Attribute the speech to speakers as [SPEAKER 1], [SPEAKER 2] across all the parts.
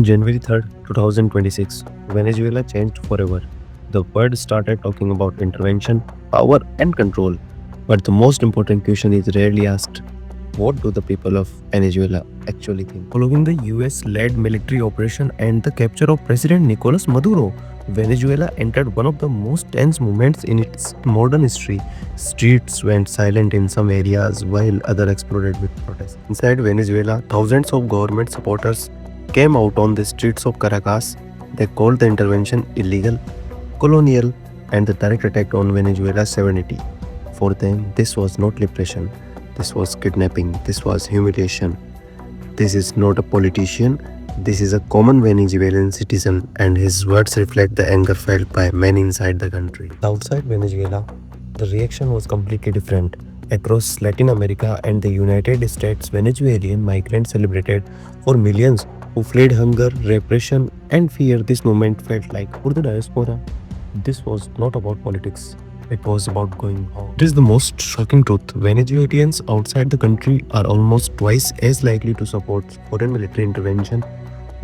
[SPEAKER 1] January 3rd, 2026, Venezuela changed forever. The world started talking about intervention, power, and control. But the most important question is rarely asked: what do the people of Venezuela actually think? Following the US led military operation and the capture of President Nicolas Maduro, Venezuela entered one of the most tense moments in its modern history. Streets went silent in some areas while others exploded with protests. Inside Venezuela, thousands of government supporters came out on the streets of Caracas. They called the intervention illegal, colonial, and the direct attack on Venezuela's sovereignty. For them, this was not liberation, this was kidnapping, this was humiliation. This is not a politician, this is a common Venezuelan citizen, and his words reflect the anger felt by many inside the country. Outside Venezuela, the reaction was completely different. Across Latin America and the United States, Venezuelan migrants celebrated for millions who fled hunger, repression, and fear. This moment felt like for the diaspora. This was not about politics. It was about going home. It is the most shocking truth. Venezuelans outside the country are almost twice as likely to support foreign military intervention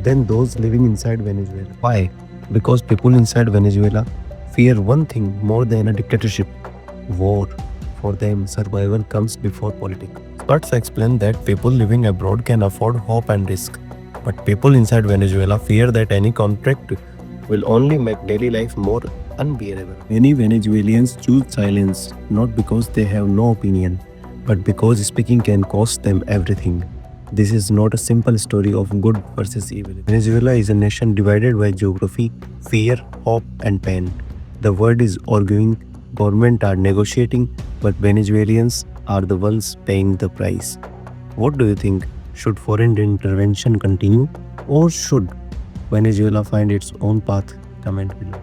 [SPEAKER 1] than those living inside Venezuela. Why? Because people inside Venezuela fear one thing more than a dictatorship: war. For them, survival comes before politics. Experts explain that people living abroad can afford hope and risk, but people inside Venezuela fear that any conflict will only make daily life more unbearable. Many Venezuelans choose silence not because they have no opinion, but because speaking can cost them everything. This is not a simple story of good versus evil. Venezuela is a nation divided by geography, fear, hope, and pain. The world is arguing, government are negotiating, but Venezuelans are the ones paying the price. What do you think? Should foreign intervention continue, or should Venezuela find its own path? Comment below.